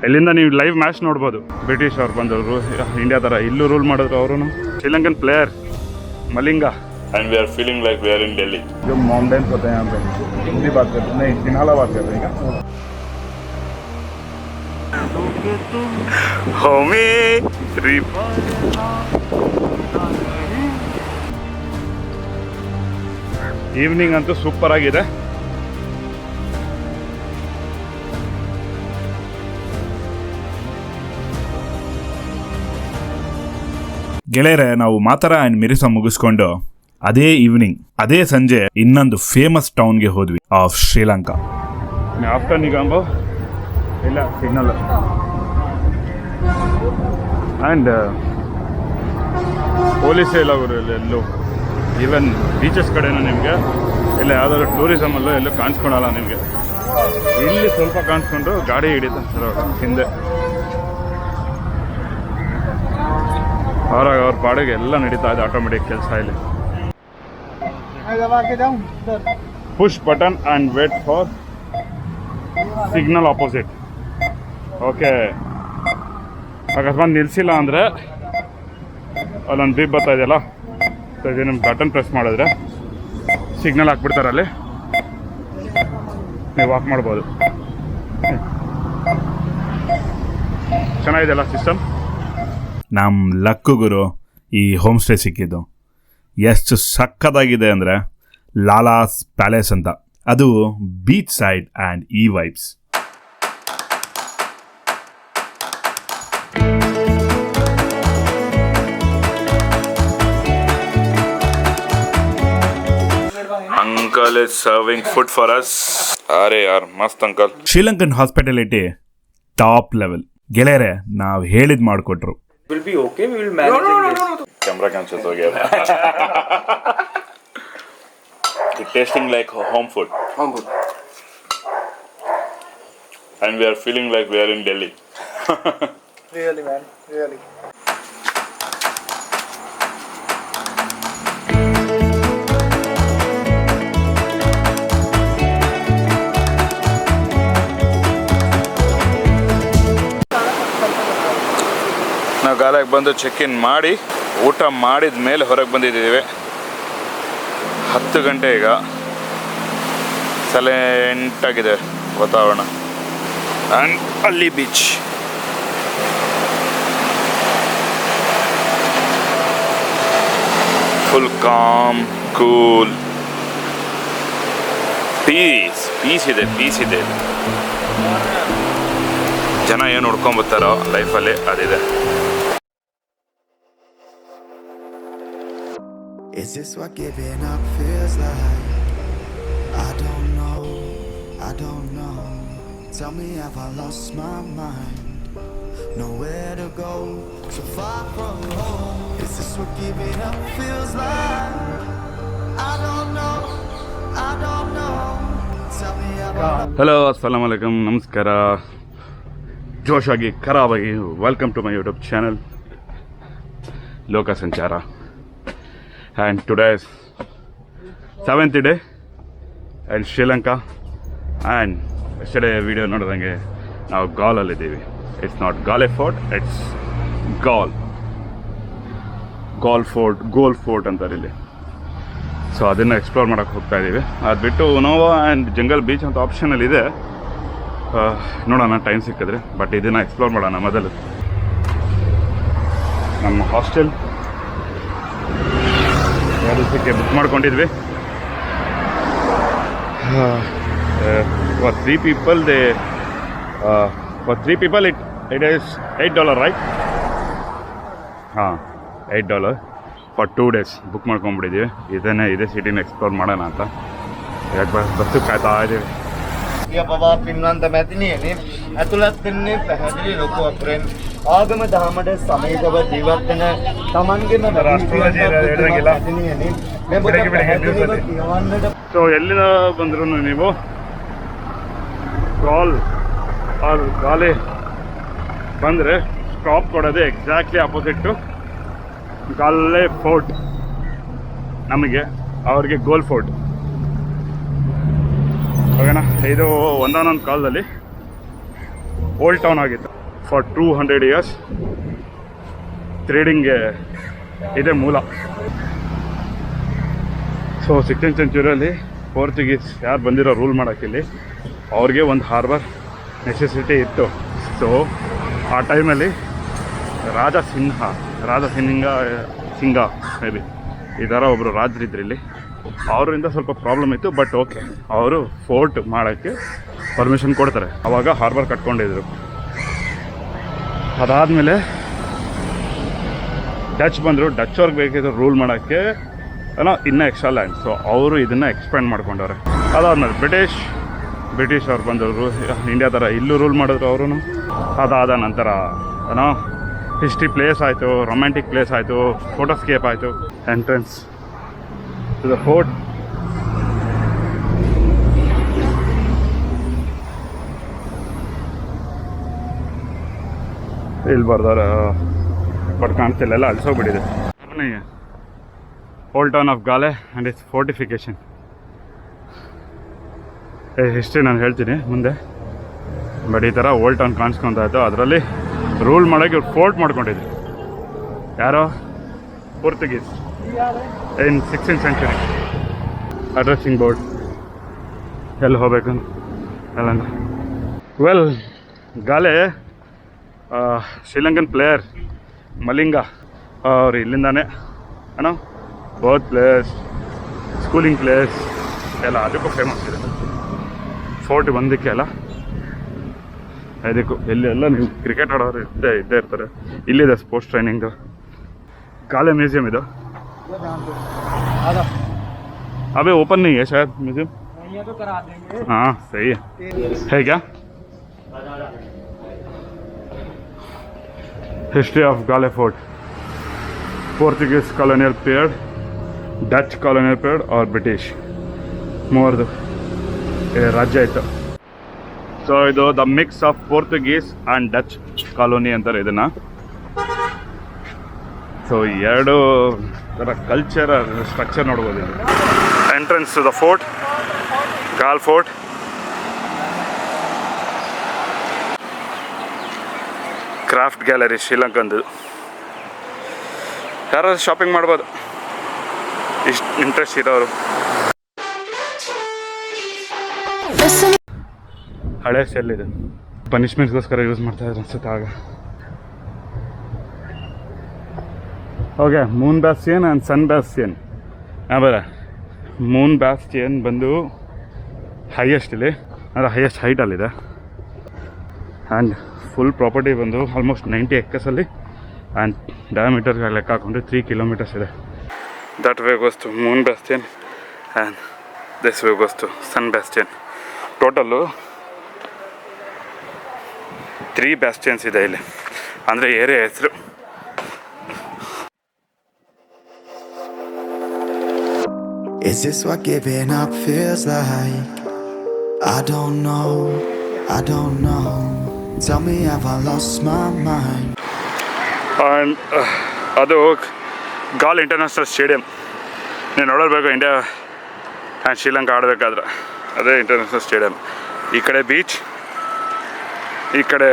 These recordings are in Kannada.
ಇಲ್ಲಿಂದ ನೀವು ಲೈವ್ ಮ್ಯಾಚ್ ನೋಡ್ಬೋದು. ಬ್ರಿಟಿಷ್ ಅವ್ರು ಬಂದವರು ಇಂಡಿಯಾ ಥರ ಇಲ್ಲೂ ರೂಲ್ ಮಾಡಿದ್ರು ಅವರು. Sri Lankan player Malinga. And we are feeling like we are in Delhi. जो माउंटेन्स होते हैं यहाँ पे, हिंदी बात करते हैं, नहीं सिन्हाला बात कर रहे हैं क्या? ಈವ್ನಿಂಗ್ ಅಂತೂ ಸೂಪರ್ ಆಗಿದೆ. ಗೆಳೆಯರೆ, ನಾವು ಮಾತರ ಆ್ಯಂಡ್ ಮಿರಿಸ ಮುಗಿಸ್ಕೊಂಡು ಅದೇ ಈವ್ನಿಂಗ್ ಅದೇ ಸಂಜೆ ಇನ್ನೊಂದು ಫೇಮಸ್ ಟೌನ್ಗೆ ಹೋದ್ವಿ ಆಫ್ ಶ್ರೀಲಂಕಾ. ಆಫ್ಟರ್ ನಿಗಾಂಬೋ ಇಲ್ಲ ಸಿಗ್ನಲ್ ಆ್ಯಂಡ್ ಪೊಲೀಸೇ ಇಲ್ಲ ಅವರು ಎಲ್ಲೂ. ಈವನ್ ಬೀಚಸ್ ಕಡೆನೂ ನಿಮಗೆ ಇಲ್ಲ ಯಾವುದಾದ್ರು ಟೂರಿಸಮಲ್ಲೂ ಎಲ್ಲೂ ಕಾಣಿಸ್ಕೊಳಲ್ಲ ನಿಮಗೆ. ಇಲ್ಲಿ ಸ್ವಲ್ಪ ಕಾಣಿಸ್ಕೊಂಡು ಗಾಡಿ ಹಿಡಿತಾರೆ ಹಿಂದೆ. ಅವ್ರ ಪಾಡಿಗೆ ಎಲ್ಲ ನಡೀತಾ ಇದೆ ಆಟೋಮೆಟಿಕ್ ಕೆಲಸ. ಇಲ್ಲಿ push button and wait for signal opposite. Okay, ಅಕಸ್ಮಾತ್ ನಿಲ್ಲಿಸಿಲ್ಲ ಅಂದರೆ ಅಲ್ಲೊಂದು ಬೀಪ್ ಬರ್ತಾ ಇದೆಯಲ್ಲ, ಸೊ ಇದು ನಿಮ್ಮ ಬಟನ್ ಪ್ರೆಸ್ ಮಾಡಿದ್ರೆ ಸಿಗ್ನಲ್ ಹಾಕ್ಬಿಡ್ತಾರೆ. ಅಲ್ಲಿ ನೀವು ವಾಕ್ ಮಾಡ್ಬೋದು. ಚೆನ್ನಾಗಿದೆಯಲ್ಲ ಸಿಸ್ಟಮ್. ನಮ್ಮ ಲಕ್ಕು ಗುರು ಈ ಹೋಮ್ ಸ್ಟೇ ಸಿಕ್ಕಿದ್ದು ಎಷ್ಟು ಸಕ್ಕತ್ತಾಗಿದೆ ಅಂದರೆ ಲಾಲಾಸ್ ಪ್ಯಾಲೇಸ್ ಅಂತ. ಅದು ಬೀಚ್ ಸೈಡ್ ಆ್ಯಂಡ್ ಈ vibes. Uncle is serving food for us. Are yaar, mast uncle. Sri Lankan hospitality top level. ಗೆಳೆಯರೆ, ನಾವು ಹೇಳಿದ್ ಮಾಡಿಕೊಟ್ರು. Will be okay. We will manage this. Camera cancel ho gaya. It's tasting like home food. Home food. And we are feeling like we are in Delhi. Really, man. Really. ನಾವು ಗಾಲೆಗೆ ಬಂದು ಚೆಕ್ ಇನ್ ಮಾಡಿ ಊಟ ಮಾಡಿದ ಮೇಲೆ ಹೊರಗೆ ಬಂದಿದ್ದೀವಿ. 10 ಗಂಟೆ ಈಗ. ಸೈಲೆಂಟಾಗಿದೆ ವಾತಾವರಣ. ಆ್ಯಂಡ್ ಅಲ್ಲಿ beach. Full calm, cool, peace ಇದೆ. ಜನ ಏನು ಹುಡ್ಕೊಂಬರ್ತಾರೋ ಲೈಫಲ್ಲಿ ಅದಿದೆ. Is this what giving up feels like? I don't know. Tell me, have I lost my mind? Nowhere to go, so far from home. Is this what giving up feels like? I don't know. Tell me, have I lost. Hello, ಅಸ್ಸಲಾಮ್ ಅಲೈಕಮ್, ನಮಸ್ಕಾರ. ಜೋಶಾಗಿ ಖರಾಬಾಗಿ welcome to my YouTube channel Loka Sanchara. And today is 7th day in Sri Lanka. And yesterday video ನೋಡಿದಂಗೆ ನಾವು ಗಾಲಲ್ಲಿದ್ದೀವಿ. It's not Galle Fort, it's Gol Fort ಅಂತಾರೆ ಇಲ್ಲಿ. ಸೊ ಅದನ್ನು ಎಕ್ಸ್ಪ್ಲೋರ್ ಮಾಡೋಕ್ಕೆ ಹೋಗ್ತಾ ಇದ್ದೀವಿ. ಅದು ಬಿಟ್ಟು ನೋವಾ ಆ್ಯಂಡ್ ಜಂಗಲ್ ಬೀಚ್ ಅಂತ ಆಪ್ಷನಲ್ಲಿ ಇದೆ. ನೋಡೋಣ ಟೈಮ್ ಸಿಕ್ಕಿದ್ರೆ. ಬಟ್ ಇದನ್ನು ಎಕ್ಸ್ಪ್ಲೋರ್ ಮಾಡೋಣ ಮೊದಲು. ನಮ್ಮ ಹಾಸ್ಟೆಲ್ ದಿವಸಕ್ಕೆ ಬುಕ್ ಮಾಡ್ಕೊಂಡಿದ್ವಿ. For three people it is $8, right? ಹಾಂ, $8 ಫಾರ್ 2 days ಬುಕ್ ಮಾಡ್ಕೊಂಡ್ಬಿಟ್ಟಿದ್ದೀವಿ. ಇದೇ ಸಿಟಿನ ಎಕ್ಸ್ಪ್ಲೋರ್ ಮಾಡೋಣ ಅಂತ. ಯಾಕೆ ಬಸ್ಸು ಕಾಯ್ತಾ ಇದ್ದೀವಿ. පින්වන්ත මැතිනියනේ ඇතුළත් වෙන්නේ පැහැදිලි ලොකු අකුරෙන් ආගම දහමට සමීපව ජීවත් වෙන තමන්ගේම ಸೊ ಎಲ್ಲಿಂದ ಬಂದ್ರು ನೀವು ಗಾಲೆ ಬಂದರೆ ಸ್ಟಾಪ್ ಕೊಡೋದು ಎಕ್ಸಾಕ್ಟ್ಲಿ ಅಪೋಸಿಟ್ಟು ಗಾಲೆ ಫೋರ್ಟ್. ನಮಗೆ ಅವ್ರಿಗೆ ಗೋಲ್ ಫೋರ್ಟ್. ಓಕೆನಾ. ಇದು ಒಂದೊಂದೊಂದು ಕಾಲದಲ್ಲಿ ಓಲ್ಡ್ ಟೌನ್ ಆಗಿತ್ತು. ಫಾರ್ 200 years ಟ್ರೇಡಿಂಗ್ಗೆ ಇದೇ ಮೂಲ. ಸೊ 16th centuryಯಲ್ಲಿ ಪೋರ್ಚುಗೀಸ್ ಯಾರು ಬಂದಿರೋ ರೂಲ್ ಮಾಡೋಕ್ಕಿಲ್ಲಿ ಅವ್ರಿಗೆ ಒಂದು ಹಾರ್ಬರ್ ನೆಸೆಸಿಟಿ ಇತ್ತು. ಸೊ ಆ ಟೈಮಲ್ಲಿ ಸಿಂಗ ಮೇ ಬಿ ಈ ಥರ ಒಬ್ಬರು ರಾಜರಿದ್ರು ಇಲ್ಲಿ. ಅವರಿಂದ ಸ್ವಲ್ಪ ಪ್ರಾಬ್ಲಮ್ ಇತ್ತು. ಬಟ್ ಓಕೆ, ಅವರು ಫೋರ್ಟ್ ಮಾಡೋಕ್ಕೆ ಪರ್ಮಿಷನ್ ಕೊಡ್ತಾರೆ. ಆವಾಗ ಹಾರ್ಬರ್ ಕಟ್ಕೊಂಡಿದ್ರು. ಅದಾದಮೇಲೆ ಡಚ್ ಬಂದರು. ಡಚ್ ಅವ್ರಿಗೆ ಬೇಕಿದ್ರು ರೂಲ್ ಮಾಡೋಕ್ಕೆ ಇನ್ನೂ ಎಕ್ಸ್ಟ್ರಾ ಲ್ಯಾಂಡ್. ಸೊ ಅವರು ಇದನ್ನು ಎಕ್ಸ್ಪ್ಯಾಂಡ್ ಮಾಡ್ಕೊಂಡವ್ರೆ. ಅದಾದಮೇಲೆ ಬ್ರಿಟಿಷ್ ಅವ್ರು ಬಂದವರು ಇಂಡಿಯಾ ಥರ ಇಲ್ಲೂ ರೂಲ್ ಮಾಡಿದ್ರು ಅವರು. ಅದಾದ ನಂತರ ಹಿಸ್ಟ್ರಿ ಪ್ಲೇಸ್ ಆಯಿತು, ರೊಮ್ಯಾಂಟಿಕ್ ಪ್ಲೇಸ್ ಆಯಿತು, ಫೋಟೋಸ್ಕೇಪ್ ಆಯಿತು. Entrance to the fort. ಇಲ್ಲಿ ಬರ್ದವ್ರ ಬಟ್ ಕಾಣಿಸ್ತಿಲ್ಲ, ಎಲ್ಲ ಅಳಿಸೋಗ್ಬಿಟ್ಟಿದೆ. Old town of Galle and its fortification. History ನಾನು ಹೇಳ್ತೀನಿ ಮುಂದೆ. ಬಟ್ ಈ ಥರ ಓಲ್ಡ್ ಟೌನ್ ಕಾಣಿಸ್ಕೊತಾ ಇತ್ತು. ಅದರಲ್ಲಿ ರೂಲ್ ಮಾಡೋಕ್ಕೆ ಇವ್ರು ಫೋರ್ಟ್ ಮಾಡ್ಕೊಂಡಿದ್ರು. ಯಾರೋ ಪೋರ್ಚುಗೀಸ್ ಇನ್ 16th century. ಅಡ್ರೆಸ್ಸಿಂಗ್ ಬೋರ್ಡ್ ಎಲ್ಲಿ ಹೋಗ್ಬೇಕು ಎಲ್ಲ. ವೆಲ್, ಗಾಲೆ ಶ್ರೀಲಂಕನ್ ಪ್ಲೇಯರ್ ಮಲಿಂಗ ಅವ್ರು ಇಲ್ಲಿಂದಾನೆ ಬೋತ್ ಪ್ಲೇಸ್, ಸ್ಕೂಲಿಂಗ್ ಪ್ಲೇಸ್ ಎಲ್ಲ ಅದಕ್ಕೂ ಫೇಮಸ್ ಇದೆ. ಫೋರ್ಟ್ ಬಂದಕ್ಕೆ ಅಲ್ಲ ಇದಕ್ಕೂ. ಎಲ್ಲಿ ಎಲ್ಲ ನೀವು ಕ್ರಿಕೆಟ್ ಆಡೋರು ಇದ್ದೇ ಇರ್ತಾರೆ. ಇಲ್ಲಿದೆ ಸ್ಪೋರ್ಟ್ಸ್ ಟ್ರೈನಿಂಗು. ಗಾಲೆ म्यूजियम ಇದು. अबे ओपन नहीं है शायद म्यूजियम. तो करा देंगे. हाँ सही है क्या? History of Galle Fort, Portuguese colonial period, Dutch colonial period और ब्रिटिश ಮೂವರ್ದು ರಾಜ್ಯ ಇತ್ತು. ಸೊ ಇದು the mix of Portuguese and Dutch colony ಅಂತಾರೆ ಇದನ್ನು. ಸೊ ಎರಡು ಥರ ಕಲ್ಚರ್ ಸ್ಟ್ರಕ್ಚರ್ ನೋಡ್ಬೋದು ಇಲ್ಲಿ. Entrance to the fort, Galle Fort. Craft gallery ಶ್ರೀಲಂಕಂದು. ಯಾರಾದ್ರೂ ಶಾಪಿಂಗ್ ಮಾಡ್ಬೋದು ಇಷ್ಟು ಇಂಟ್ರೆಸ್ಟ್ ಇರೋರು. ಹಳೆ ಸೆಲ್ ಇದು. ಪನಿಷ್ಮೆಂಟ್ಗೋಸ್ಕರ ಯೂಸ್ ಮಾಡ್ತಾ ಇದ್ರು ಅನ್ಸುತ್ತೆ ಆಗ. Okay, Moon Bastion and Sun Bastion. ಬರ ಮೂನ್ ಬ್ಯಾಸ್ಟಿಯನ್ ಬಂದು ಹೈಯೆಸ್ಟ್ ಇಲ್ಲಿ, ಅಂದರೆ ಹೈಯೆಸ್ಟ್ ಹೈಟಲ್ಲಿದೆ. ಆ್ಯಂಡ್ ಫುಲ್ ಪ್ರಾಪರ್ಟಿ ಬಂದು ಆಲ್ಮೋಸ್ಟ್ 90 acres ಆ್ಯಂಡ್ ಡಯಾಮೀಟರ್ಗೆ ಲೆಕ್ಕ ಹಾಕೊಂಡ್ರೆ 3 kilometers ಇದೆ. That way goes to Moon Bastion and this way goes to Sun Bastion. Total 3 bastions ಇದೆ ಇಲ್ಲಿ, ಅಂದರೆ ಏರಿಯಾ ಹೆಸರು. Is this what giving up feels like? I don't know, I don't know. Tell me, have I lost my mind? And ಅದು ಗಾಲ್ ಇಂಟರ್ನ್ಯಾಷನಲ್ ಸ್ಟೇಡಿಯಂ. ನೀವು ನೋಡಬೇಕು, ಇಂಡಿಯಾ ಆ್ಯಂಡ್ ಶ್ರೀಲಂಕಾ ಆಡಬೇಕಾದ್ರೆ ಅದೇ ಇಂಟರ್ನ್ಯಾಷನಲ್ ಸ್ಟೇಡಿಯಂ. ಈ ಕಡೆ ಬೀಚ್, ಈ ಕಡೆ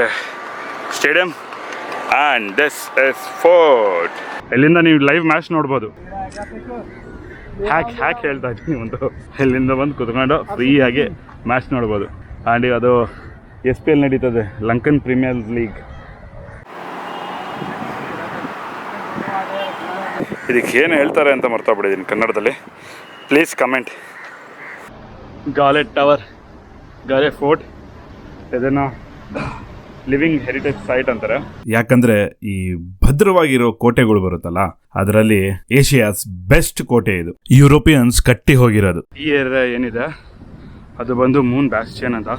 stadium, and this is fort. ಇಲ್ಲಿಂದ ನೀವು ಲೈವ್ ಮ್ಯಾಚ್ ನೋಡ್ಬೋದು. ಹ್ಯಾಕ್ ಹೇಳ್ತಾ ಇದ್ದೀನಿ ಒಂದು. ಇಲ್ಲಿಂದ ಬಂದು ಕುತ್ಕೊಂಡು ಫ್ರೀಯಾಗಿ ಮ್ಯಾಚ್ ನೋಡ್ಬೋದು. ಆ್ಯಂಡ್ ಅದು SPL ನಡೀತದೆ, ಲಂಕನ್ ಪ್ರೀಮಿಯರ್ ಲೀಗ್. ಇದಕ್ಕೆ ಏನು ಹೇಳ್ತಾರೆ ಅಂತ ಮರ್ತೋಗ್ಬಿಟ್ಟಿದ್ದೀನಿ ಕನ್ನಡದಲ್ಲಿ. Please comment. Galle tower, Galle fort, ಇದನ್ನು ಲಿವಿಂಗ್ ಹೆರಿಟೇಜ್ ಸೈಟ್ ಅಂತಾರೆ. ಯಾಕಂದರೆ ಈ ಭದ್ರವಾಗಿರೋ ಕೋಟೆಗಳು ಬರುತ್ತಲ್ಲ, ಅದರಲ್ಲಿ ಏಷಿಯಾಸ್ ಬೆಸ್ಟ್ ಕೋಟೆ ಇದು. ಯುರೋಪಿಯನ್ಸ್ ಕಟ್ಟಿ ಹೋಗಿರೋದು. ಈ ಏರಿಯಾ ಏನಿದೆ ಅದು ಬಂದು ಮೂನ್ ಬ್ಯಾಸ್ಟಿಯನ್ ಅಂತ.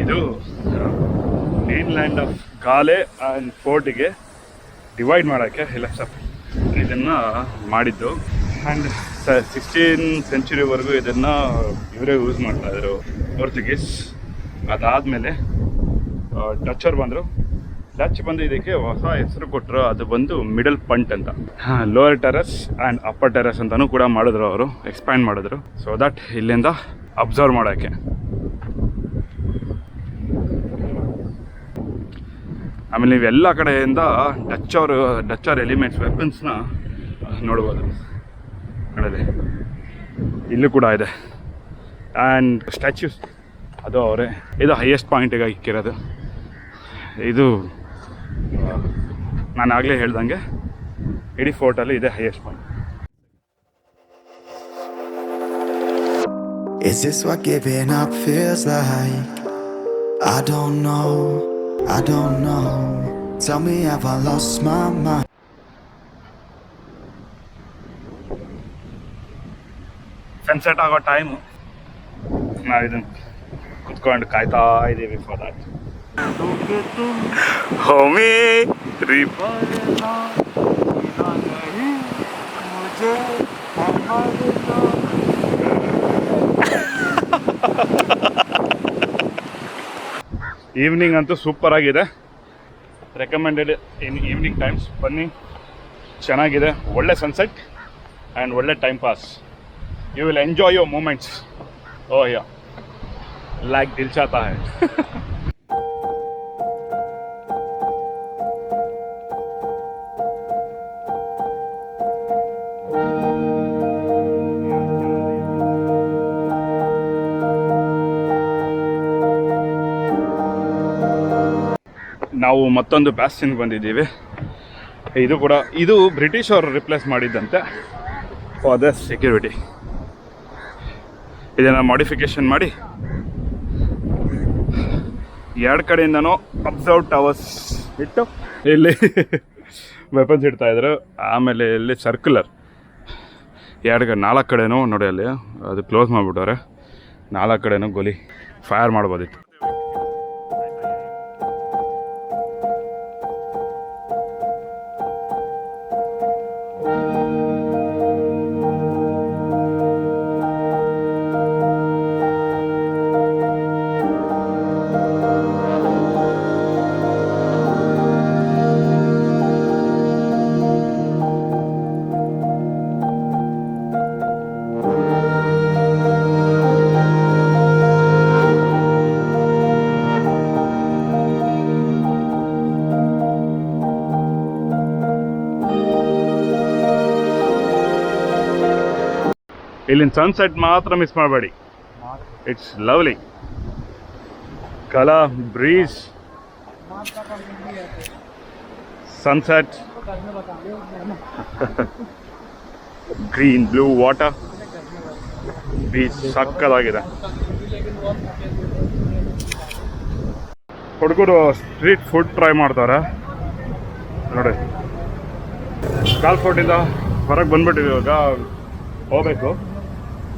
ಇದು mainland of Galle and ಫೋರ್ಟಿಗೆ ಡಿವೈಡ್ ಮಾಡೋಕ್ಕೆ ಇದನ್ನು ಮಾಡಿದ್ದು. ಆ್ಯಂಡ್ 16th century ಇದನ್ನು ಇವರೇ ಯೂಸ್ ಮಾಡ್ತಾಯಿದ್ರು, ಪೋರ್ಚುಗೀಸ್. ಅದಾದಮೇಲೆ ಡಚ್ಚರ್ ಬಂದರು. ಡಚ್ ಬಂದು ಇದಕ್ಕೆ ಹೊಸ ಹೆಸರು ಕೊಟ್ಟರು. ಅದು ಬಂದು ಮಿಡಲ್ ಪಂಟ್ ಅಂತ. Lower terrace and upper terrace ಅಂತಲೂ ಕೂಡ ಮಾಡಿದ್ರು ಅವರು, ಎಕ್ಸ್ಪ್ಯಾಂಡ್ ಮಾಡಿದ್ರು. ಸೊ ದಟ್ ಇಲ್ಲಿಂದ ಅಬ್ಸರ್ವ್ ಮಾಡೋಕ್ಕೆ. ಆಮೇಲೆ ನೀವೆಲ್ಲ ಕಡೆಯಿಂದ ಡಚ್ ಅವ್ರ ಎಲಿಮೆಂಟ್ಸ್ ವೆಪನ್ಸ್ನ ನೋಡ್ಬೋದು. ನೋಡಲಿ ಇಲ್ಲೂ ಕೂಡ ಇದೆ. ಆ್ಯಂಡ್ ಸ್ಟ್ಯಾಚ್ಯೂಸ್ ಅದು ಅವರೇ. ಇದು ಹೈಯೆಸ್ಟ್ ಪಾಯಿಂಟಿಗೆ ಇಕ್ಕಿರೋದು. ಇದು ನಾನು ಆಗಲೇ ಹೇಳ್ದಂಗೆ ಇಡೀ ಫೋರ್ಟಲ್ಲಿ ಇದೆ highest point. Is this what giving up feels like? I don't know, I don't know. Tell me, have I lost my mind? Sunset ಆಗೋ ಟೈಮು. ನಾವು ಇದನ್ನು ಕುತ್ಕೊಂಡು ಕಾಯ್ತಾ ಇದ್ದೀವಿ ಫಾರ್ ದ್ಯಾಟ್. ಹೋಮಿ ಈವ್ನಿಂಗ್ ಅಂತೂ ಸೂಪರ್ ಆಗಿದೆ. ರೆಕಮೆಂಡೆಡ್ ಇನ್ ಈವ್ನಿಂಗ್ ಟೈಮ್ಸ್ ಬನ್ನಿ, ಚೆನ್ನಾಗಿದೆ. ಒಳ್ಳೆ ಸನ್ಸೆಟ್ ಆ್ಯಂಡ್ ಒಳ್ಳೆ time pass. You will enjoy your moments. Oh yeah, like Dil Chahta Hai. ನಾವು ಮತ್ತೊಂದು ಬ್ಯಾಸ್ಟಿನ್ಗೆ ಬಂದಿದ್ದೀವಿ. ಇದು ಬ್ರಿಟಿಷ್ ಅವರು ರಿಪ್ಲೇಸ್ ಮಾಡಿದ್ದಂತೆ ಫಾರ್ ದ ಸೆಕ್ಯೂರಿಟಿ. ಇದನ್ನು ಮಾಡಿಫಿಕೇಷನ್ ಮಾಡಿ ಎರಡು ಕಡೆಯಿಂದನೂ ಅಬ್ಸರ್ವ್ ಟವರ್ಸ್ ಇಟ್ಟು ಇಲ್ಲಿ ವೆಪನ್ಸ್ ಇಡ್ತಾಯಿದ್ರು. ಆಮೇಲೆ ಇಲ್ಲಿ ಸರ್ಕ್ಯುಲರ್ 4 ಕಡೆನೂ ನೋಡಿ, ಅಲ್ಲಿ ಅದು ಕ್ಲೋಸ್ ಮಾಡಿಬಿಟ್ಟವ್ರೆ. 4 ಕಡೆನೂ ಗೋಲಿ ಫೈರ್ ಮಾಡ್ಬೋದಿತ್ತು. ಇಲ್ಲಿನ ಸನ್ಸೆಟ್ ಮಾತ್ರ ಮಿಸ್ ಮಾಡಬೇಡಿ. It's lovely. Cool breeze, sunset, green blue water, beach ಸಕ್ಕದಾಗಿದೆ. ಹುಡುಗರು ಸ್ಟ್ರೀಟ್ ಫುಡ್ ಟ್ರೈ ಮಾಡ್ತಾರೆ ನೋಡಿ. ಕಾಲ್ ಫೋರ್ಟಿಂದ ಹೊರಗೆ ಬಂದ್ಬಿಟ್ಟಿವಿ. ಇವಾಗ ಹೋಗ್ಬೇಕು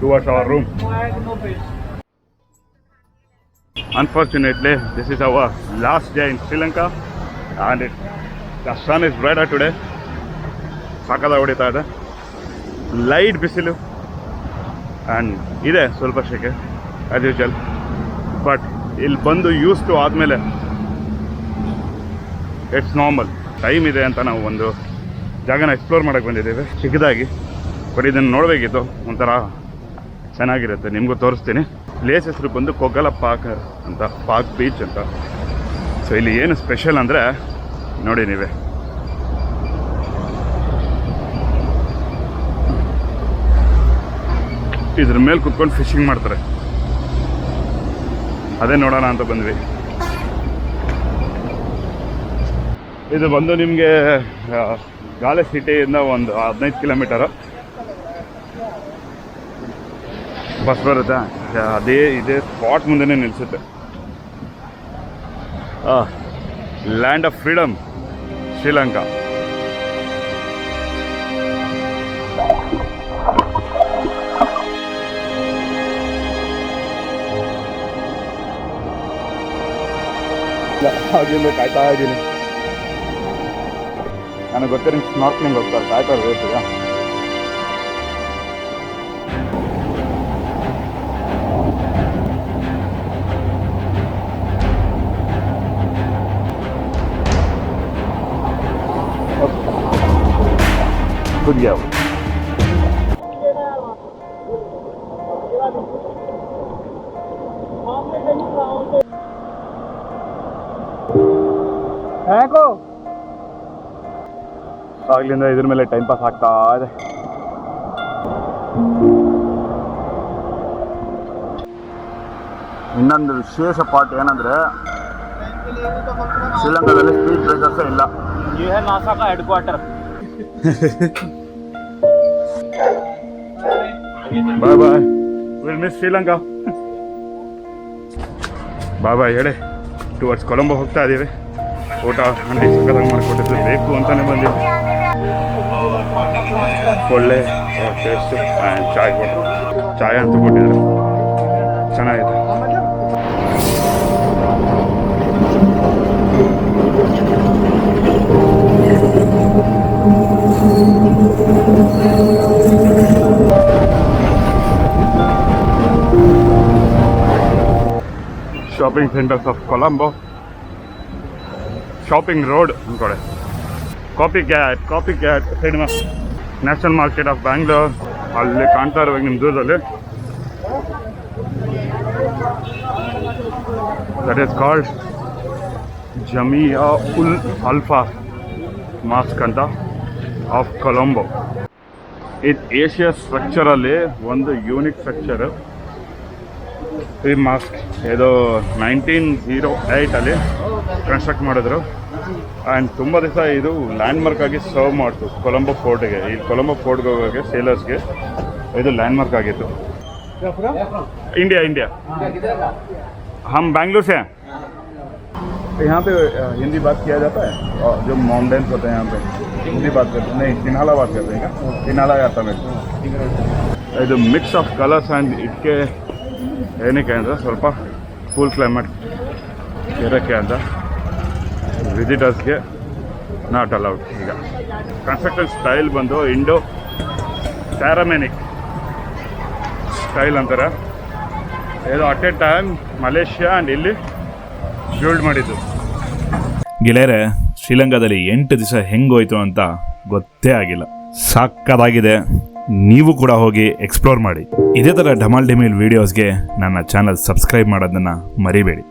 towards our room. Unfortunately, this is our last day in Sri Lanka and the sun is brighter today. ಸಾಕದ ಹೊಡಿತಾ ಇದೆ, ಲೈಟ್ ಬಿಸಿಲು ಆ್ಯಂಡ್ ಇದೆ ಸ್ವಲ್ಪ ಶೆಕೆ ಆ್ಯಸ್ ಯೂಶುವಲ್. ಬಟ್ ಇಲ್ಲಿ ಬಂದು ಯೂಸ್ ಟು ಆದಮೇಲೆ ಇಟ್ಸ್ ನಾರ್ಮಲ್. ಟೈಮ್ ಇದೆ ಅಂತ ನಾವು ಒಂದು ಜಾಗನ ಎಕ್ಸ್ಪ್ಲೋರ್ ಮಾಡೋಕ್ಕೆ ಬಂದಿದ್ದೀವಿ ಚಿಕ್ಕದಾಗಿ. ಬಟ್ ಇದನ್ನು ನೋಡಬೇಕಿತ್ತು, ಒಂಥರ ಚೆನ್ನಾಗಿರುತ್ತೆ. ನಿಮಗೂ ತೋರಿಸ್ತೀನಿ. ಪ್ಲೇಸ್ ಹೆಸರು ಬಂದು ಕೊಗ್ಗಲ ಪಾರ್ಕ್ ಅಂತ, ಪಾರ್ಕ್ ಬೀಚ್ ಅಂತ. ಸೊ ಇಲ್ಲಿ ಏನು ಸ್ಪೆಷಲ್ ಅಂದರೆ ನೋಡಿ ನೀವೇ, ಇದ್ರ ಮೇಲೆ ಕುತ್ಕೊಂಡು ಫಿಶಿಂಗ್ ಮಾಡ್ತಾರೆ. ಅದೇ ನೋಡೋಣ ಅಂತ ಬಂದ್ವಿ. ಇದು ಬಂದು ನಿಮಗೆ ಗಾಲೆ ಸಿಟಿಯಿಂದ ಒಂದು 15 ಕಿಲೋಮೀಟರು ಬಸ್ ಬರುತ್ತೆ. ಇದೇ ಸ್ಪಾಟ್ ಮುಂದೆನೇ ನಿಲ್ಲಿಸುತ್ತೆ. Land of freedom Sri Lanka. ಆಗಿಂದ ಕಾಯ್ತಾ ಇದ್ದೀನಿ. ನನಗೆ ಗೊತ್ತಿರೋ ಸ್ನಾರ್ಕ್ಲಿಂಗ್ ಹೋಗ್ತಾರೆ, ಕಾಯ್ತಾ ಇರ್ತೀರಾ. ಆಗ್ಲಿಂದ ಇದ್ರ ಮೇಲೆ ಟೈಮ್ ಪಾಸ್ ಆಗ್ತಾ ಇದೆ. ಇನ್ನೊಂದು ವಿಶೇಷ ಪಾರ್ಟ್ ಏನಂದ್ರೆ ಶ್ರೀಲಂಕಾದಲ್ಲಿ ಸ್ಪೀಡ್ ಬ್ರೇಕರ್ಸೇ ಇಲ್ಲ. ನಾಸಾಕ head quarter. Bye bye, will miss Sri Lanka. ಬಾಯ್ ಬಾಯ್ ಹೇಳಿ ಟುವರ್ಡ್ಸ್ ಕೊಲಂಬೋ ಹೋಗ್ತಾ ಇದ್ದೀವಿ. ಊಟ ಅಂಗಡಿ ಸಕ್ಕತ್ತಾಗಿ ಮಾಡಿಕೊಟ್ಟಿದ್ದು, ಬೇಕು ಅಂತಾನೆ ಬಂದಿದ್ವಿ. ಒಳ್ಳೆ ಟೇಸ್ಟು ಚಾಯ್ ಕೊಟ್ಟರು, ಚಾಯ್ ಅಂತೂ ಕೊಟ್ಟಿದ್ರು, ಚೆನ್ನಾಗಿದೆ. Shopping centres of Colombo, shopping road ಅಂದ್ಕೊಡೆ. Copycat cinema, national market of Bangalore ಅಲ್ಲಿ ಕಾಣ್ತಾ ಇರುವಾಗ ನಿಮ್ಮ ದೂರದಲ್ಲಿ. That is called Jami Ul ಅಲ್ಫಾ ಮಾಸ್ಕ್ ಅಂತ ಆಫ್ ಕೊಲಂಬೋ. ಇದು ಏಷ್ಯಾ ಸ್ಟ್ರಕ್ಚರಲ್ಲಿ ಒಂದು ಯೂನಿಕ್ ಸ್ಟ್ರಕ್ಚರು ಈ ಮಾಸ್ಕ್. ಇದು 1908 ಕನ್ಸ್ಟ್ರಕ್ಟ್ ಮಾಡಿದ್ರು. ಆ್ಯಂಡ್ ತುಂಬ ದಿವಸ ಇದು ಲ್ಯಾಂಡ್ಮಾರ್ಕ್ ಆಗಿ ಸರ್ವ್ ಮಾಡ್ತು ಕೊಲಂಬೋ ಫೋರ್ಟ್ಗೆ. ಈ ಕೊಲಂಬೋ ಫೋರ್ಟ್ಗೆ ಹೋಗೋಕ್ಕೆ ಸೇಲರ್ಸ್ಗೆ ಇದು ಲ್ಯಾಂಡ್ಮಾರ್ಕ್ ಆಗಿತ್ತು. इंडिया हम बेंगलुरु से हैं. यहाँ पे हिंदी बात किया जाता है और जो माउंटेन्स होते हैं यहाँ पे हिंदी बात करते हैं. नहीं, किनाला बात करते हैं क्या? किनाला आता है. ಇದು ಮಿಕ್ಸ್ ಆಫ್ ಕಲರ್ಸ್ ಆ್ಯಂಡ್ ಇದಕ್ಕೆ ಏನಕ್ಕೆ ಅಂದರೆ ಸ್ವಲ್ಪ ಕೂಲ್ ಕ್ಲೈಮೇಟ್ ಇರೋಕ್ಕೆ ಅಂತ ವಿಸಿಟರ್ಸ್ಗೆ ನಾಟ್ ಅಲೌಡ್. ಈಗ ಕನ್ಸ್ಟ್ರಕ್ಷನ್ ಸ್ಟೈಲ್ ಬಂದು ಇಂಡೋ ಸ್ಯಾರಮೆನಿಕ್ ಸ್ಟೈಲ್ ಅಂತಾರೆ. ಇದು at A time Malaysia and ಇಲ್ಲಿ ಬಿಲ್ಡ್ ಮಾಡಿದ್ದು. ಗೆಳೆಯರೆ, ಶ್ರೀಲಂಕಾದಲ್ಲಿ 8 ದಿವಸ ಹೆಂಗೋಯ್ತು ಅಂತ ಗೊತ್ತೇ ಆಗಿಲ್ಲ. ಸಾಕಾಗಿದೆ. ನೀವು ಕೂಡ ಹೋಗಿ ಎಕ್ಸ್ಪ್ಲೋರ್ ಮಾಡಿ. ಇದೇ ಥರ ಢಮಾಲ್ ಡಿಮಿಲ್ ವೀಡಿಯೋಸ್ಗೆ ನನ್ನ ಚಾನಲ್ ಸಬ್ಸ್ಕ್ರೈಬ್ ಮಾಡೋದನ್ನು ಮರಿಬೇಡಿ.